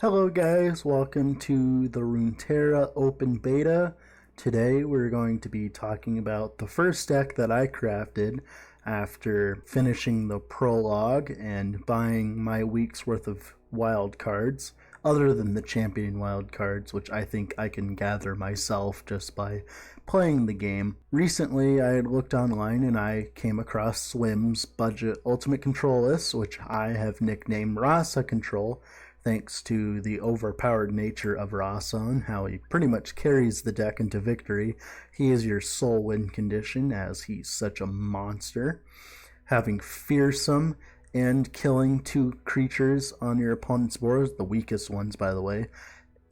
Hello guys, welcome to the Runeterra open beta. Today we're going to be talking about the first deck that I crafted after finishing the prologue and buying my week's worth of wild cards, other than the champion wild cards, which I think I can gather myself just by playing the game. Recently I had looked online and I came across Swim's budget ultimate control list, which I have nicknamed Rhasa Control, thanks to the overpowered nature of Rhasa and how he pretty much carries the deck into victory. He is your sole win condition as he's such a monster, having fearsome and killing 2 creatures on your opponent's board, the weakest ones by the way.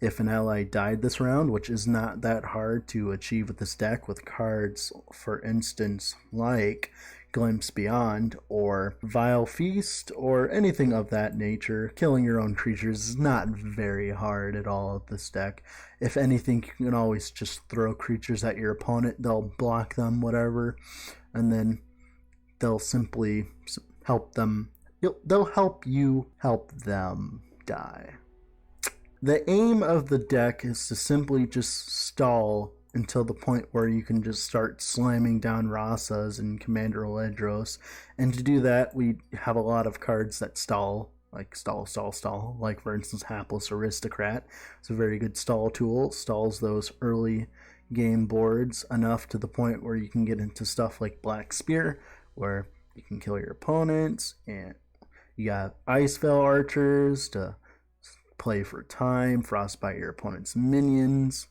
If an ally died this round, which is not that hard to achieve with this deck with cards, for instance, like Glimpse Beyond or Vile Feast or anything of that nature, killing your own creatures is not very hard at all with this deck. If anything, you can always just throw creatures at your opponent, they'll block them, whatever, and then they'll simply help them, they'll help you help them die. The aim of the deck is to simply just stall until the point where you can just start slamming down Rhasas and Commander Ledros. And to do that, we have a lot of cards that stall, like stall. Like for instance, Hapless Aristocrat. It's a very good stall tool. Stalls those early game boards enough to the point where you can get into stuff like Black Spear, where you can kill your opponents. And you got Icevale Archers to play for time, frostbite your opponent's minions.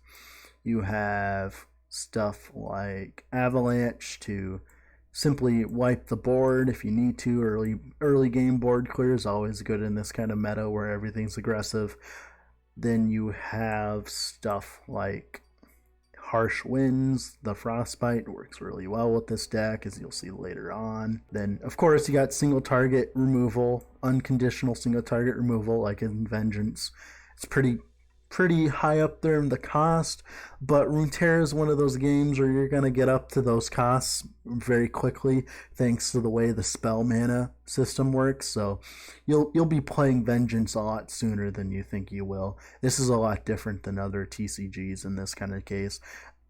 You have stuff like Avalanche to simply wipe the board if you need to. Early game board clear is always good in this kind of meta where everything's aggressive. Then you have stuff like Harsh Winds. The frostbite works really well with this deck, as you'll see later on. Then of course you got single target removal, unconditional single target removal like in Vengeance. It's pretty high up there in the cost, but Runeterra is one of those games where you're going to get up to those costs very quickly thanks to the way the spell mana system works. So you'll be playing Vengeance a lot sooner than you think you will. This is a lot different than other TCGs in this kind of case.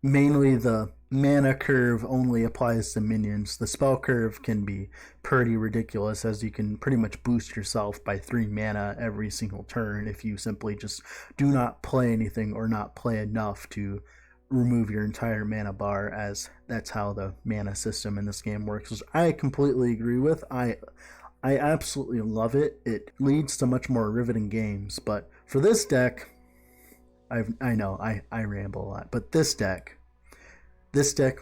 Mainly the mana curve only applies to minions. The spell curve can be pretty ridiculous, as you can pretty much boost yourself by 3 mana every single turn if you simply just do not play anything or not play enough to remove your entire mana bar, as that's how the mana system in this game works, which I completely agree with. I absolutely love it. It leads to much more riveting games, but for this deck, I know I ramble a lot, but this deck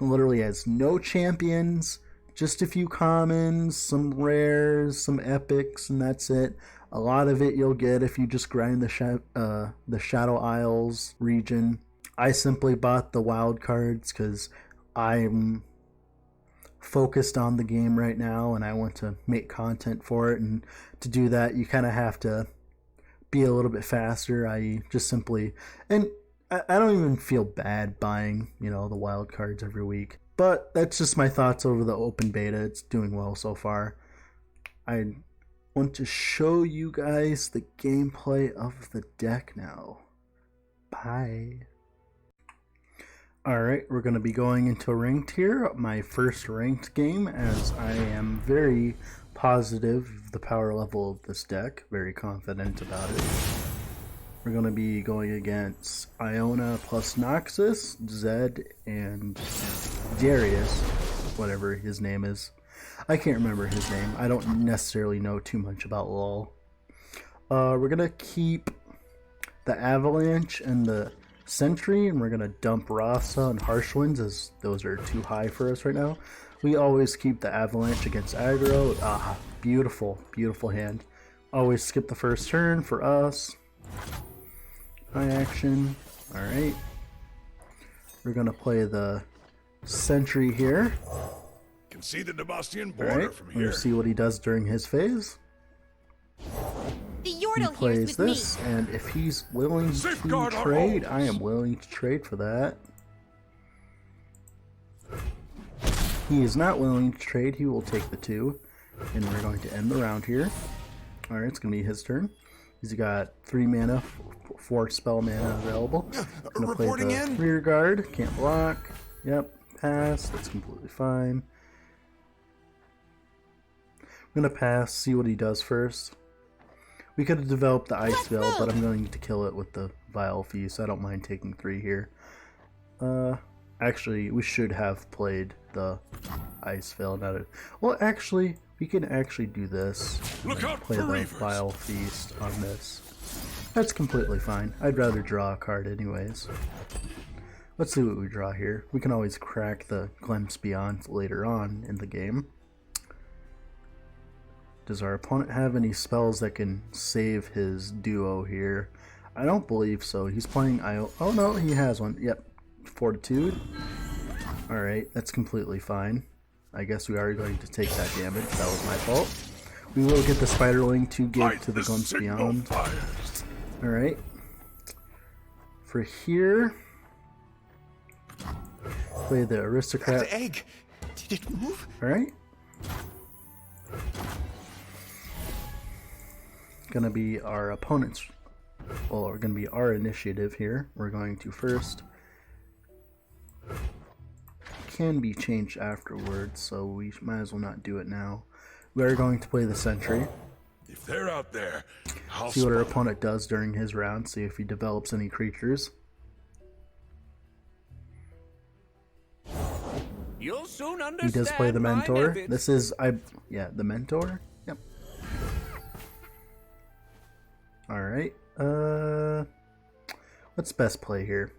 literally has no champions, just a few commons, some rares, some epics, and that's it. A lot of it you'll get if you just grind the Shadow Isles region. I simply bought the wild cards because I'm focused on the game right now and I want to make content for it, and to do that you kind of have to be a little bit faster, i.e. just simply, and I don't even feel bad buying, the wild cards every week. But that's just my thoughts over the open beta. It's doing well so far. I want to show you guys the gameplay of the deck now. Bye. Alright, we're going to be going into ranked here. My first ranked game, as I am very positive of the power level of this deck. Very confident about it. We're going to be going against Iona plus Noxus, Zed, and Darius, whatever his name is. I can't remember his name. I don't necessarily know too much about LoL. We're going to keep the Avalanche and the Sentry, and we're going to dump Rhasa and Harsh Winds, as those are too high for us right now. We always keep the Avalanche against aggro. Beautiful, beautiful hand. Always skip the first turn for us. High action. Alright. We're going to play the Sentry here. Can see the Debastian border from here. We're going to see what he does during his phase. The He Yordle plays here's with this, me. and if he's willing Safeguard to our trade, homes. I am willing to trade for that. He is not willing to trade. He will take the 2, and we're going to end the round here. Alright, it's going to be his turn. He's got 3 mana, 4 spell mana available. Gonna play Reporting the in. rear guard. Can't block. Yep, pass. That's completely fine. I'm gonna pass, see what he does first. We could have developed the Icevale, but I'm going to kill it with the Vile Feast. I don't mind taking 3 here. Actually, we should have played the Icevale. Not a, well, actually, we can actually do this. Look out Play for the Reavers. Vile Feast on this. That's completely fine. I'd rather draw a card anyways. Let's see what we draw here. We can always crack the Glimpse Beyond later on in the game. Does our opponent have any spells that can save his duo here? I don't believe so. He's playing IO. Oh no, he has one. Yep. Fortitude. Alright, that's completely fine. I guess we are going to take that damage. That was my fault. We will get the Spiderling to get to the Glimpse Beyond. Alright. For here, play the Aristocrat. The egg. Did it move? Alright. Gonna be our opponent's, well, we're gonna be our initiative here. We're going to first, can be changed afterwards, so we might as well not do it now. We are going to play the Sentry. If they're out there, I'll See what our spot opponent does during his round, see if he develops any creatures. You'll soon He understand. does play the my Mentor. methods. This is, yeah, the Mentor. Yep. Alright, what's best play here?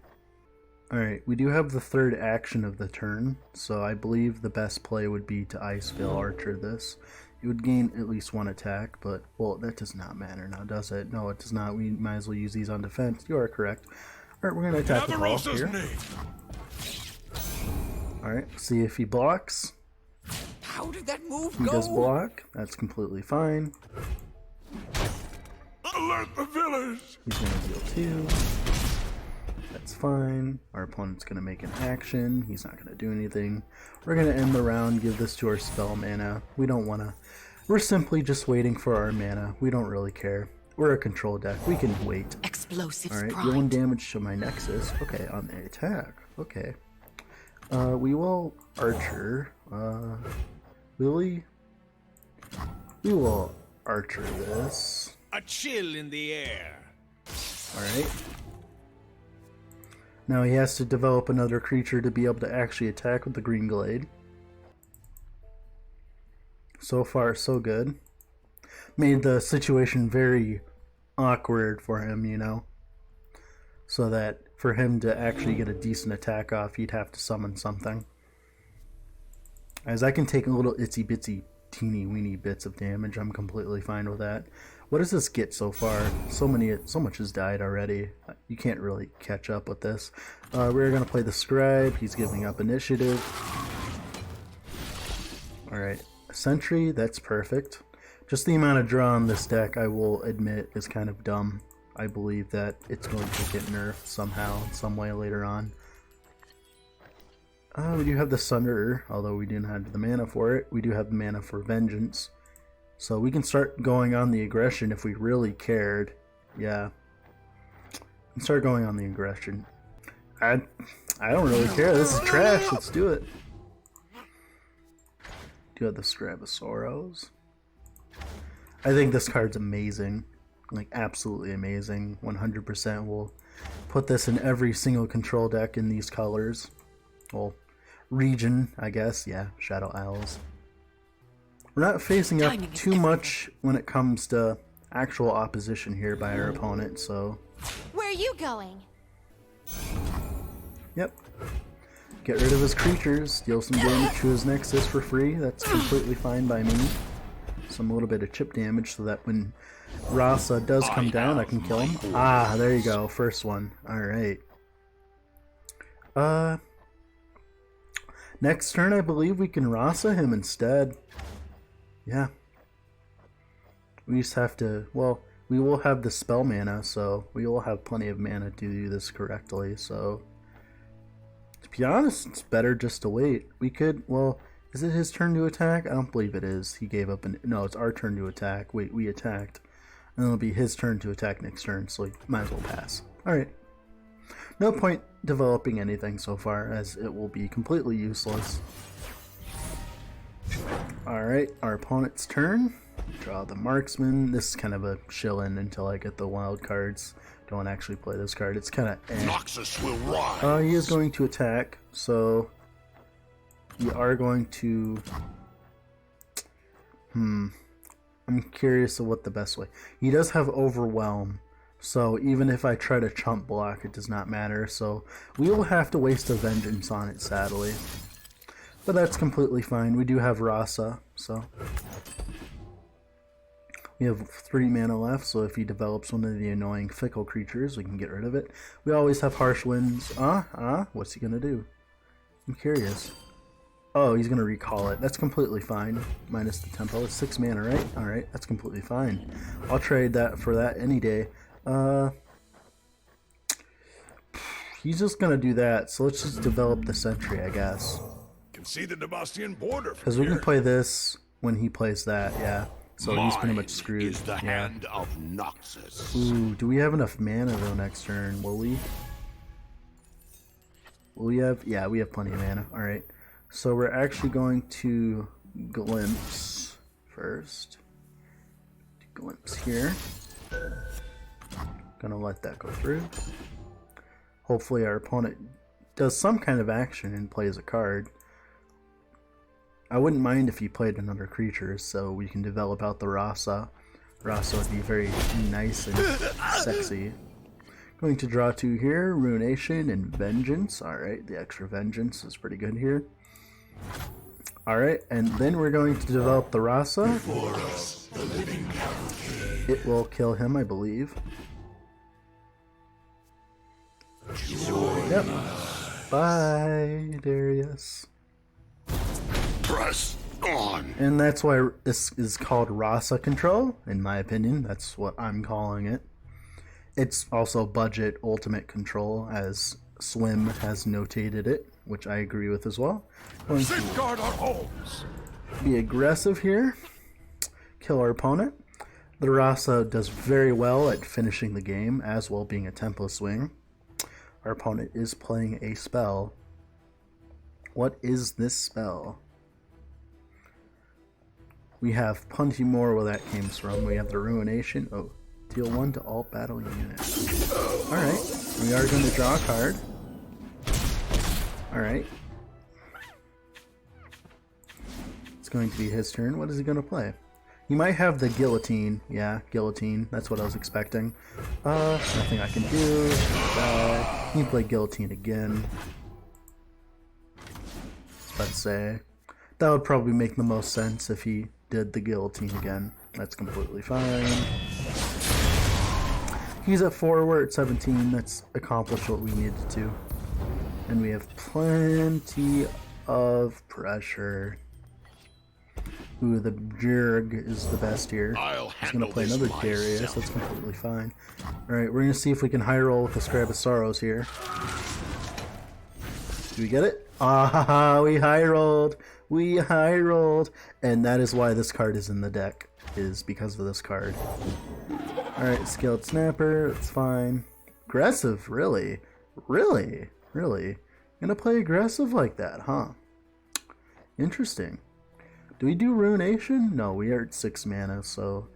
Alright, we do have the third action of the turn, so I believe the best play would be to Icevale Archer this. It would gain at least 1 attack, but, well, that does not matter now, does it? No, it does not. We might as well use these on defense. You are correct. Alright, we're going to attack the ball Avarosa's here. name. Alright, see if he blocks. How did that move He go? does block. That's completely fine. Alert the village. He's going to deal 2. That's fine. Our opponent's going to make an action. He's not going to do anything. We're going to end the round, give this to our spell mana. We don't want to... We're simply just waiting for our mana. We don't really care. We're a control deck. We can wait. Explosives Alright, prime. dealing damage to my Nexus. Okay, on the attack. Okay. We will Archer. We will Archer this. A chill in the air. Alright. Now he has to develop another creature to be able to actually attack with the Green Glade. So far, so good. Made the situation very awkward for him, you know. So that for him to actually get a decent attack off, he'd have to summon something. As I can take a little itsy bitsy teeny weeny bits of damage, I'm completely fine with that. What does this get so far? So much has died already. You can't really catch up with this. We're gonna play the Scribe. He's giving up initiative. Alright, Sentry, that's perfect. Just the amount of draw on this deck, I will admit, is kind of dumb. I believe that it's going to get nerfed somehow, some way later on. We do have the Sunderer, although we didn't have the mana for it. We do have the mana for Vengeance. So we can start going on the aggression if we really cared. Yeah. We can start going on the aggression. I don't really care. This is trash. Let's do it. Do you have the Scribe of Sorrows? I think this card's amazing. Like, absolutely amazing. 100% will put this in every single control deck in these colors. Well, region, I guess. Yeah, Shadow Isles. We're not facing up Timing is too much when it comes to actual opposition here by our opponent, so... Where are you going? Yep. Get rid of his creatures, deal some damage to his Nexus for free. That's completely fine by me. Some little bit of chip damage so that when Rhasa does come down, I can kill him. Ah, there you go. First one. Alright. Next turn, I believe we can Rhasa him instead. Yeah. We just have to... Well, we will have the spell mana, so we will have plenty of mana to do this correctly, so... To be honest, it's better just to wait. We could... Well, is it his turn to attack? I don't believe it is. He gave up an... No, it's our turn to attack. Wait, we attacked. And it'll be his turn to attack next turn, so he might as well pass. Alright. No point developing anything so far, as it will be completely useless. Alright, our opponent's turn. Draw the marksman. This is kind of a shill-in until I get the wild cards. Don't actually play this card. It's kind of Noxus will rise. he is going to attack, so we are going to... I'm curious of what the best way. He does have Overwhelm, so even if I try to chump block, it does not matter. So we will have to waste a Vengeance on it, sadly. But that's completely fine. We do have Rhasa, so... We have 3 mana left, so if he develops one of the annoying fickle creatures, we can get rid of it. We always have Harsh Winds. What's he gonna do? I'm curious. Oh, he's gonna recall it. That's completely fine. Minus the tempo. It's 6 mana, right? Alright, that's completely fine. I'll trade that for that any day. He's just gonna do that, so let's just develop the Sentry, I guess. Can see the Devastian border from Because we can here. play this when he plays that, yeah. So he's pretty much Mine screwed. is the Yeah. hand of Noxus. Ooh, do we have enough mana though next turn? Will we? Will we have? Yeah, we have plenty of mana. Alright. So we're actually going to Glimpse first. Glimpse here. Gonna let that go through. Hopefully our opponent does some kind of action and plays a card. I wouldn't mind if he played another creature, so we can develop out the Rhasa. Rhasa would be very nice and sexy. Going to draw 2 here, Ruination and Vengeance. Alright, the extra Vengeance is pretty good here. Alright, and then we're going to develop the Rhasa. It will kill him, I believe. Yep. Bye, Darius. Press on. And that's why this is called Rhasa Control, in my opinion. That's what I'm calling it. It's also budget ultimate control, as Swim has notated it, which I agree with as well. Going to Safeguard our homes. be aggressive here. Kill our opponent. The Rhasa does very well at finishing the game, as well being a tempo swing. Our opponent is playing a spell. What is this spell? We have plenty more where that came from. We have the Ruination. Oh, deal 1 to all battling units. Alright, we are going to draw a card. Alright. It's going to be his turn. What is he going to play? He might have the Guillotine. Yeah, Guillotine. That's what I was expecting. Nothing I can do. He can play Guillotine again. Let's say. That would probably make the most sense if he did the Guillotine again. That's completely fine. He's at 4, we're at 17. That's accomplished what we needed to. And we have plenty of pressure. Ooh, the Bjerg is the best here. I'll He's going to handle play this another Darius. myself. That's completely fine. Alright, we're going to see if we can high roll with the Scribe of Sorrows here. Do we get it? Ah, we high rolled. We high rolled. And that is why this card is in the deck, is because of this card. Alright, Skilled Snapper. It's fine. Aggressive, really? Really? Really? Gonna play aggressive like that, huh? Interesting. Do we do Ruination? No, we are at 6 mana, so...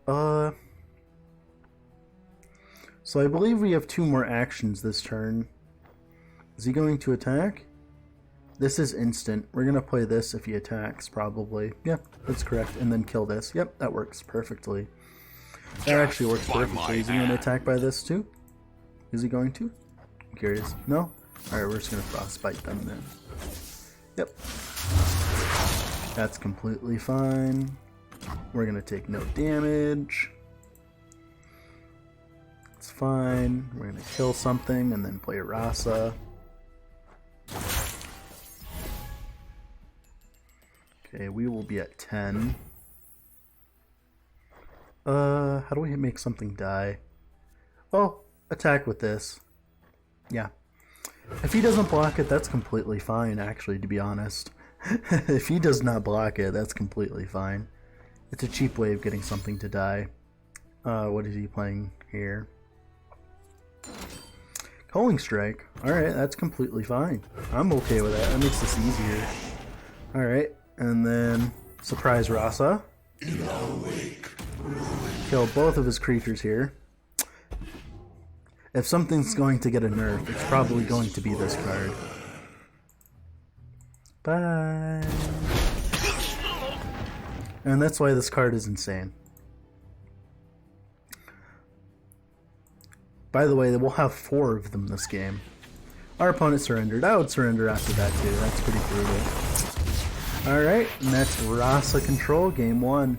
So I believe we have 2 more actions this turn. Is he going to attack? This is instant. We're going to play this if he attacks, probably. Yep, that's correct. And then kill this. Yep, that works perfectly. That actually works perfectly. Is he going to attack by this too? Is he going to? I'm curious. No? Alright, we're just going to Frostbite them then. Yep. That's completely fine. We're going to take no damage. It's fine. We're going to kill something and then play Rhasa. Okay, we will be at 10. How do we make something die? Oh, attack with this. Yeah. If he doesn't block it, that's completely fine, actually, to be honest. If he does not block it, that's completely fine. It's a cheap way of getting something to die. What is he playing here? Culling Strike. Alright, that's completely fine. I'm okay with that. That makes this easier. Alright, and then Surprise Rhasa. Kill both of his creatures here. If something's going to get a nerf, it's probably going to be this card. Bye. And that's why this card is insane. By the way, we'll have 4 of them this game. Our opponent surrendered. I would surrender after that too. That's pretty brutal. Alright, and that's Rhasa Control, game 1.